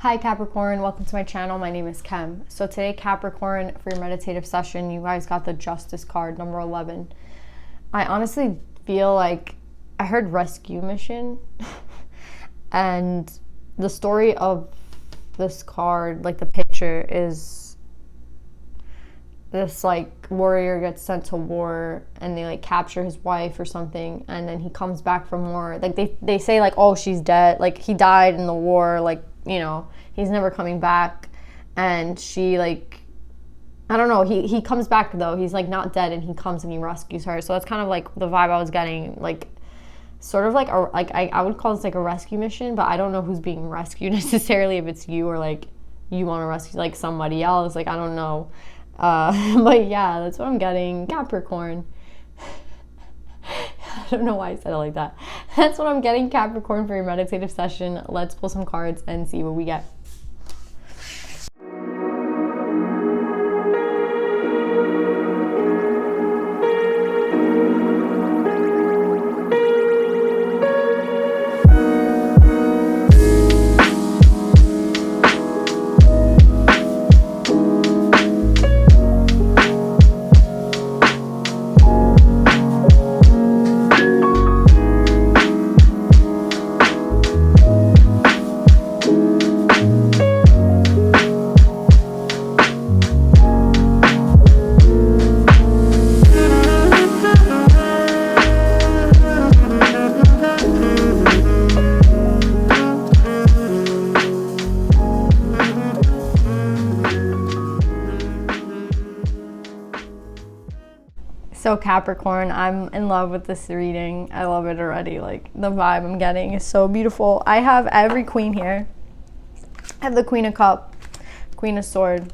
Hi Capricorn, welcome to my channel. My name is Kem. So today, Capricorn, for your meditative session, you guys got the Justice card, number 11. I honestly feel like I heard rescue mission and the story of this card, like the picture, is this like warrior gets sent to war and they like capture his wife or something, and then he comes back from war. Like they say like, oh, she's dead, like he died in the war, like, you know, he's never coming back. And she like, I don't know, he comes back though, he's like not dead, and he comes and he rescues her. So that's kind of like the vibe I was getting, like sort of like I would call this like a rescue mission, but I don't know who's being rescued necessarily, if it's you or like you want to rescue like somebody else, like I don't know. But yeah, that's what I'm getting, Capricorn. I don't know why I said it like that. That's what I'm getting, Capricorn, for your meditative session. Let's pull some cards and see what we get. So Capricorn, I'm in love with this reading. I love it already. Like the vibe I'm getting is so beautiful. I have every queen here. I have the Queen of Cup, Queen of Sword,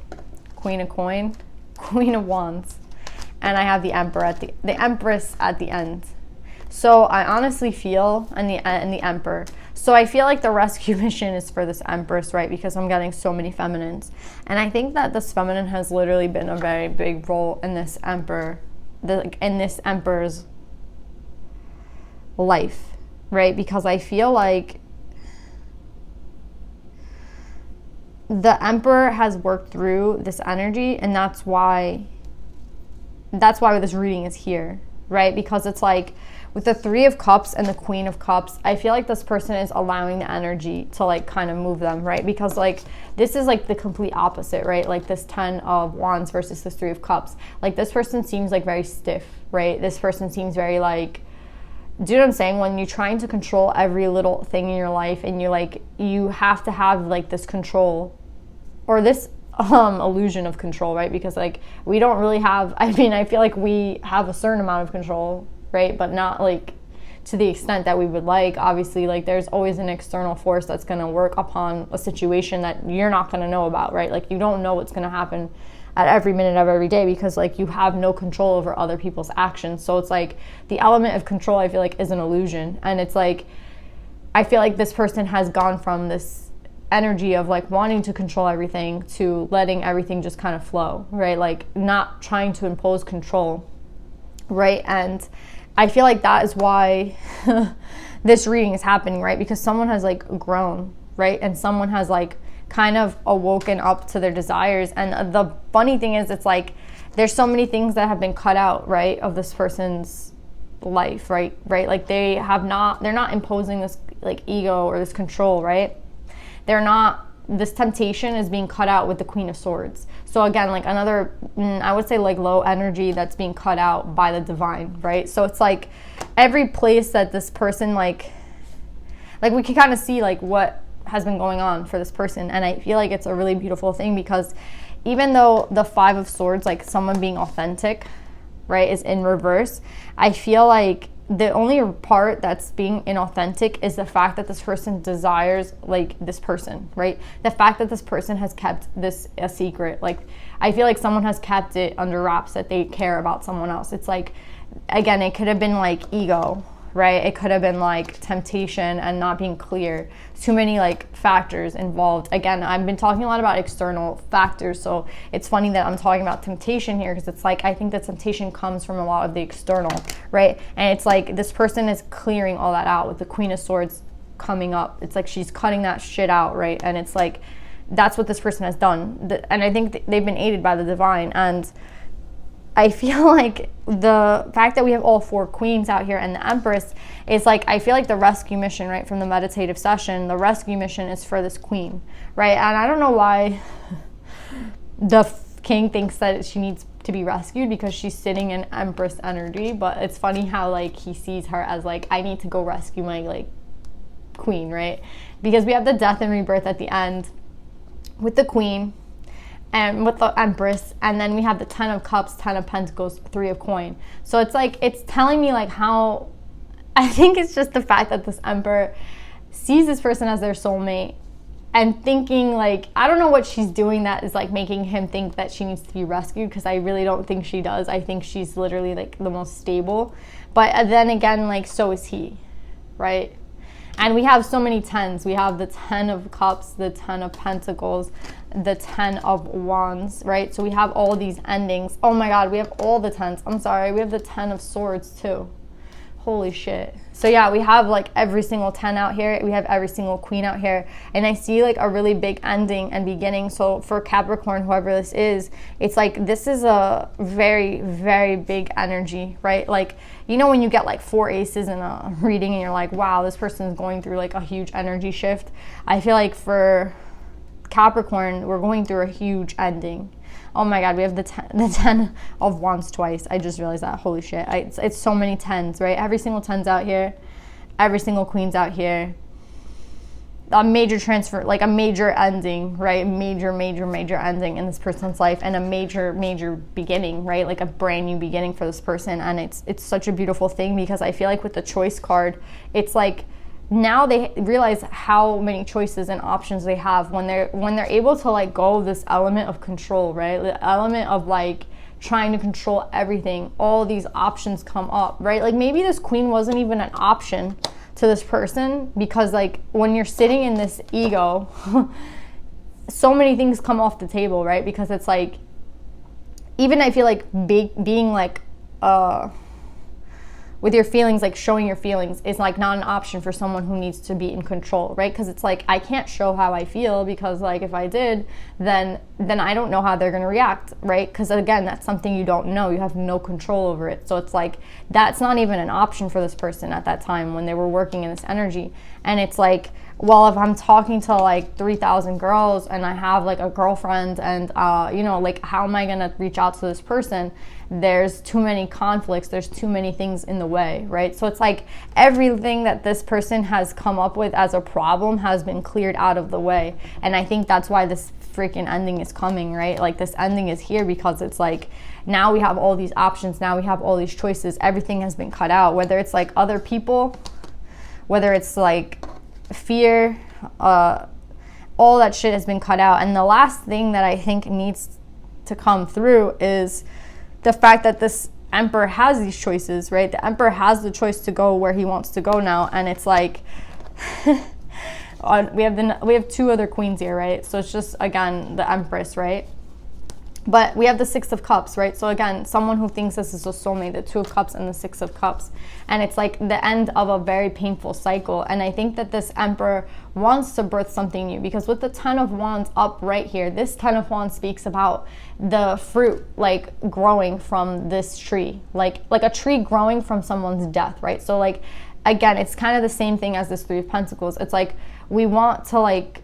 Queen of Coin, Queen of Wands, and I have the Emperor the Empress at the end. So I honestly feel, and the Emperor. So I feel like the rescue mission is for this Empress, right? Because I'm getting so many feminines, and I think that this feminine has literally been a very big role in this Emperor. In this Emperor's life, right? Because I feel like the Emperor has worked through this energy, and that's why this reading is here, right? Because it's like with the Three of Cups and the Queen of Cups, I feel like this person is allowing the energy to like kind of move them, right? Because like this is like the complete opposite, right? Like this 10 of Wands versus this Three of Cups. Like this person seems like very stiff, right? This person seems very like, do you know what I'm saying? When you're trying to control every little thing in your life, and you're like, you have to have like this control or this illusion of control, right? Because like we don't really have, I mean, I feel like we have a certain amount of control, right? But not like to the extent that we would like. Obviously, like there's always an external force that's going to work upon a situation that you're not going to know about, right? Like you don't know what's going to happen at every minute of every day, because like you have no control over other people's actions. So it's like the element of control, I feel like, is an illusion. And it's like, I feel like this person has gone from this energy of like wanting to control everything to letting everything just kind of flow, right? Like not trying to impose control, right? And I feel like that is why this reading is happening, right? Because someone has like grown, right? And someone has like kind of awoken up to their desires. And the funny thing is, it's like there's so many things that have been cut out, right, of this person's life, right? Like they're not imposing this like ego or this control, right? This temptation is being cut out with the Queen of Swords. So again, like another, I would say like low energy that's being cut out by the divine, right? So it's like every place that this person like we can kind of see like what has been going on for this person. And I feel like it's a really beautiful thing, because even though the Five of Swords, like someone being authentic, right, is in reverse, I feel like the only part that's being inauthentic is the fact that this person desires like this person, right? The fact that this person has kept this a secret. Like I feel like someone has kept it under wraps that they care about someone else. It's like, again, it could have been like ego, right? It could have been like temptation and not being clear. Too many like factors involved. Again, I've been talking a lot about external factors, so it's funny that I'm talking about temptation here, because it's like I think that temptation comes from a lot of the external, right? And it's like this person is clearing all that out with the Queen of Swords coming up. It's like she's cutting that shit out, right? And it's like, that's what this person has done. And I think they've been aided by the divine. And I feel like the fact that we have all 4 queens out here and the Empress is like, I feel like the rescue mission, right, from the meditative session, the rescue mission is for this queen, right? And I don't know why the king thinks that she needs to be rescued, because she's sitting in Empress energy. But it's funny how like he sees her as like, I need to go rescue my like queen, right? Because we have the death and rebirth at the end with the queen and with the Empress, and then we have the 10 of Cups, 10 of Pentacles, 3 of Coin. So it's like, it's telling me like how, I think it's just the fact that this Emperor sees this person as their soulmate and thinking like, I don't know what she's doing that is like making him think that she needs to be rescued, because I really don't think she does. I think she's literally like the most stable. But then again, like, so is he, right? And we have so many 10s. We have the 10 of Cups, the 10 of Pentacles, the 10 of Wands, right? So we have all these endings. Oh my God, we have all the 10s. I'm sorry, we have the 10 of Swords too. Holy shit. So yeah, we have like every single 10 out here. We have every single queen out here. And I see like a really big ending and beginning. So for Capricorn, whoever this is, it's like, this is a very, very big energy, right? Like, you know, when you get like 4 aces in a reading and you're like, wow, this person is going through like a huge energy shift. I feel like for Capricorn, we're going through a huge ending. Oh my God, we have the 10 of Wands twice. I just realized that. Holy shit. It's so many 10s, right? Every single 10's out here. Every single queen's out here. A major transfer, like a major ending, right? Major ending in this person's life, and a major beginning, right? Like a brand new beginning for this person. And it's such a beautiful thing, because I feel like with the choice card, it's like, now they realize how many choices and options they have when they're able to like go this element of control, right? The element of like trying to control everything. All these options come up, right? Like maybe this queen wasn't even an option to this person, because like when you're sitting in this ego, so many things come off the table, right? Because it's like, even I feel like being like with your feelings, like showing your feelings is like not an option for someone who needs to be in control, right? Because it's like, I can't show how I feel, because like if I did, then I don't know how they're gonna react, right? Because again, that's something you don't know. You have no control over it. So it's like, that's not even an option for this person at that time when they were working in this energy. And it's like, well, if I'm talking to like 3,000 girls and I have like a girlfriend and, you know, like how am I gonna reach out to this person? There's too many conflicts. There's too many things in the way, right? So it's like everything that this person has come up with as a problem has been cleared out of the way. And I think that's why this freaking ending is coming, right? Like this ending is here because it's like, now we have all these options. Now we have all these choices. Everything has been cut out, whether it's like other people, whether it's like fear, all that shit has been cut out. And the last thing that I think needs to come through is the fact that this Emperor has these choices, right? The Emperor has the choice to go where he wants to go now. And it's like, we have 2 other queens here, right? So it's just, again, the Empress, right? But we have the 6 of Cups, right? So again, someone who thinks this is a soulmate, the 2 of Cups and the 6 of Cups. And it's like the end of a very painful cycle. And I think that this Emperor wants to birth something new, because with the 10 of Wands up right here, this 10 of Wands speaks about the fruit like growing from this tree, like a tree growing from someone's death, right? So like, again, it's kind of the same thing as this 3 of Pentacles. It's like, we want something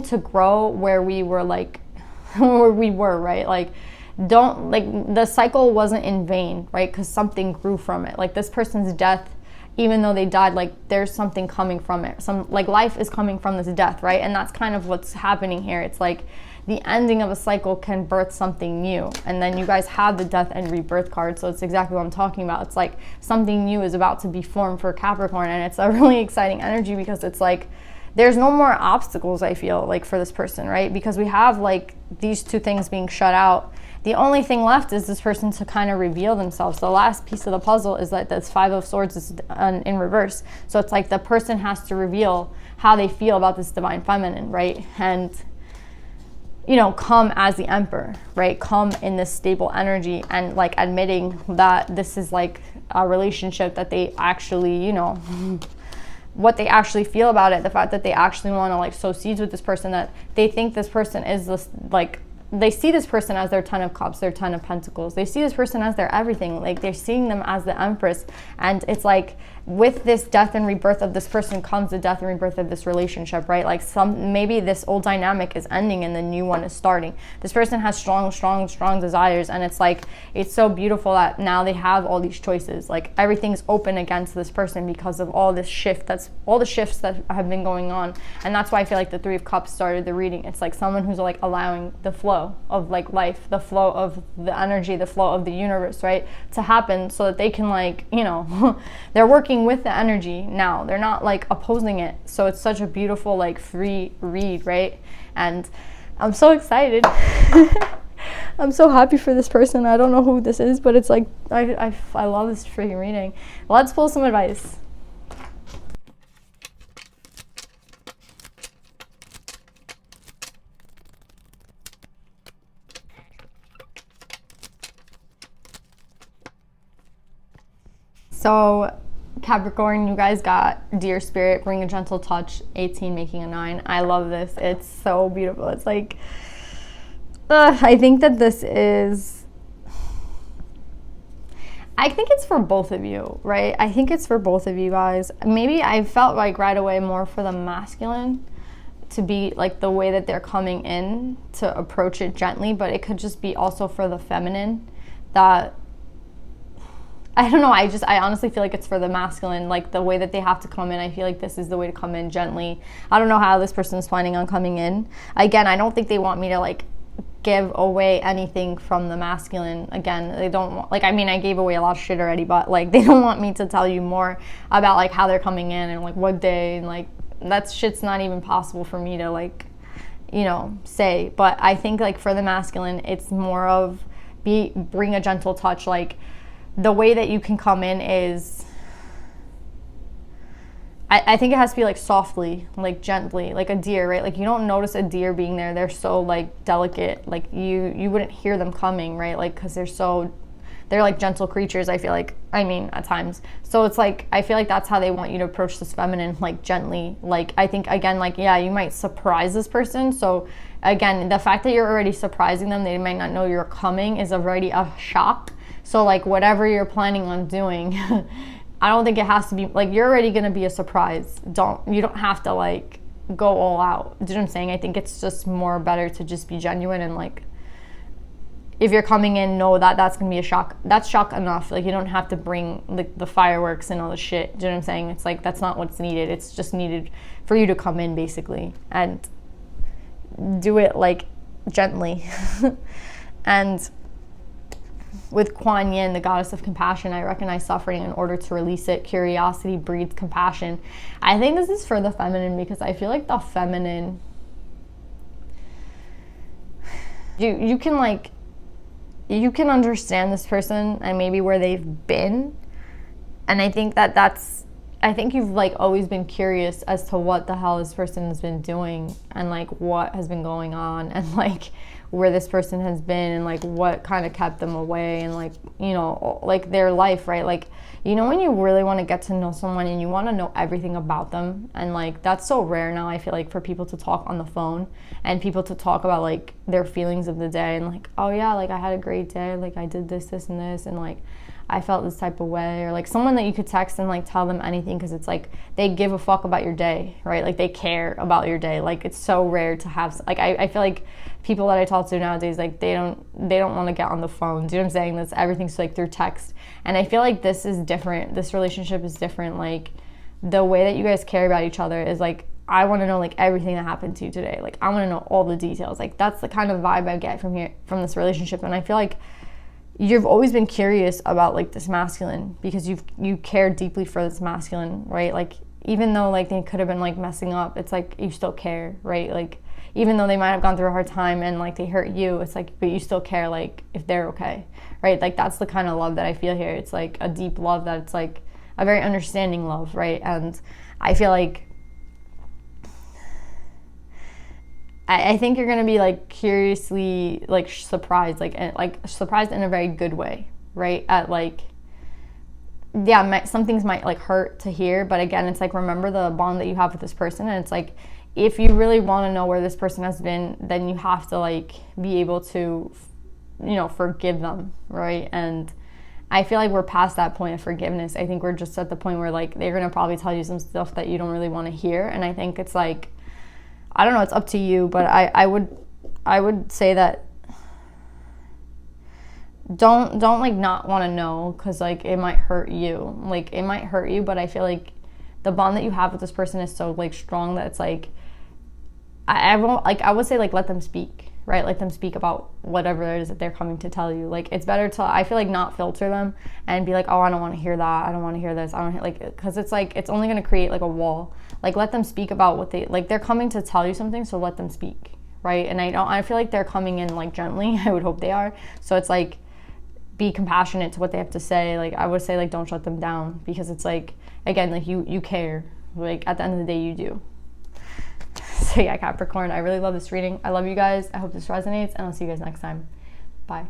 to grow where we were like, where we were, right? Like, don't, like, the cycle wasn't in vain, right? Because something grew from it. Like this person's death, even though they died, like there's something coming from it. Some like life is coming from this death, right? And that's kind of what's happening here. It's like the ending of a cycle can birth something new. And then you guys have the death and rebirth card. So it's exactly what I'm talking about. It's like something new is about to be formed for Capricorn. And it's a really exciting energy, because it's like, there's no more obstacles, I feel like, for this person, right? Because we have like these 2 things being shut out. The only thing left is this person to kind of reveal themselves. The last piece of the puzzle is that this 5 of Swords is in reverse. So it's like the person has to reveal how they feel about this divine feminine, right? And, you know, come as the Emperor, right? Come in this stable energy and like admitting that this is like a relationship that they actually, you know, what they actually feel about it, the fact that they actually want to like sow seeds with this person, that they think this person is this, like, they see this person as their 10 of cups, their 10 of pentacles. They see this person as their everything. Like, they're seeing them as the empress. And it's like, with this death and rebirth of this person comes the death and rebirth of this relationship, right? Like, maybe this old dynamic is ending and the new one is starting. This person has strong desires, and it's like, it's so beautiful that now they have all these choices. Like, everything's open against this person because of all this shift, that's all the shifts that have been going on. And that's why I feel like the Three of Cups started the reading. It's like someone who's like allowing the flow of like life, the flow of the energy, the flow of the universe, right, to happen, so that they can, like, you know, they're working with the energy now. They're not like opposing it. So it's such a beautiful, like, free read, right? And I'm so excited. I'm so happy for this person. I don't know who this is, but it's like, I love this freaking reading. Let's pull some advice. So Capricorn, you guys got Dear Spirit, Bring a Gentle Touch, 18 making a 9. I love this. It's so beautiful. It's like, I think that this is, I think it's for both of you, right? I think it's for both of you guys. Maybe I felt like right away more for the masculine to be like the way that they're coming in to approach it gently, but it could just be also for the feminine that, I don't know, I honestly feel like it's for the masculine, like the way that they have to come in. I feel like this is the way to come in gently. I don't know how this person is planning on coming in. Again, I don't think they want me to like give away anything from the masculine. Again, they don't want, like, I mean, I gave away a lot of shit already, but like they don't want me to tell you more about like how they're coming in and like what day, and like that shit's not even possible for me to like, you know, say. But I think like for the masculine, it's more of bring a gentle touch. Like, the way that you can come in is, I think it has to be like softly, like gently, like a deer, right? Like, you don't notice a deer being there. They're so like delicate. Like you wouldn't hear them coming, right? Like, because they're like gentle creatures, I feel like, I mean, at times. So it's like, I feel like that's how they want you to approach this feminine, like gently. Like, I think, again, like, yeah, you might surprise this person. So again, the fact that you're already surprising them, they might not know you're coming, is already a shock. So like, whatever you're planning on doing, I don't think it has to be, like, you're already going to be a surprise. You don't have to like go all out. Do you know what I'm saying? I think it's just more better to just be genuine, and like, if you're coming in, know that that's going to be a shock. That's shock enough. Like, you don't have to bring like the fireworks and all the shit. Do you know what I'm saying? It's like, that's not what's needed. It's just needed for you to come in, basically, and do it like gently. And with Kuan Yin, the goddess of compassion, I recognize suffering in order to release it. Curiosity breeds compassion. I think this is for the feminine, because I feel like the feminine, you can understand this person and maybe where they've been. And I think I think you've like always been curious as to what the hell this person has been doing, and like what has been going on, and like where this person has been, and like what kind of kept them away, and like, you know, like their life, right? Like, you know, when you really want to get to know someone and you want to know everything about them, and like that's so rare now, I feel like, for people to talk on the phone and people to talk about like their feelings of the day, and like, oh yeah, like I had a great day, like I did this and this, and like I felt this type of way. Or like someone that you could text and like tell them anything, because it's like they give a fuck about your day, right? Like they care about your day. Like, it's so rare to have, like, I feel like people that I talk to nowadays, like they don't want to get on the phone. Do you know what I'm saying? That's, everything's like through text. And I feel like this is different. This relationship is different. Like, the way that you guys care about each other is like, I want to know like everything that happened to you today. Like, I want to know all the details. Like, that's the kind of vibe I get from this relationship. And I feel like you've always been curious about like this masculine, because you care deeply for this masculine, right? Like, even though like they could have been like messing up, it's like you still care, right? Like, even though they might have gone through a hard time and like they hurt you, it's like, but you still care like if they're okay, right? Like, that's the kind of love that I feel here. It's like a deep love, that it's like a very understanding love, right? And I feel like I think you're gonna be like curiously like surprised, like surprised in a very good way, right? At like yeah, some things might like hurt to hear, but again, it's like, remember the bond that you have with this person. And it's like, if you really want to know where this person has been, then you have to like be able to, you know, forgive them, right? And I feel like we're past that point of forgiveness. I think we're just at the point where like they're gonna probably tell you some stuff that you don't really want to hear. And I think it's like, I don't know, it's up to you, but I would say that don't like not want to know, because like it might hurt you. Like it might hurt you, but I feel like the bond that you have with this person is so like strong that it's like, I won't, like, I would say like let them speak, right? Let them speak about whatever it is that they're coming to tell you. Like it's better to, I feel like, not filter them and be like, oh, I don't want to hear that, I don't want to hear this, I don't like, because it's like, it's only going to create like a wall. Like let them speak about what they like, they're coming to tell you something, so let them speak, right? And I feel like they're coming in like gently. I would hope they are. So it's like, be compassionate to what they have to say. Like I would say like don't shut them down, because it's like, again, like you care, like at the end of the day you do. So yeah, Capricorn, I really love this reading. I love you guys. I hope this resonates, and I'll see you guys next time. Bye.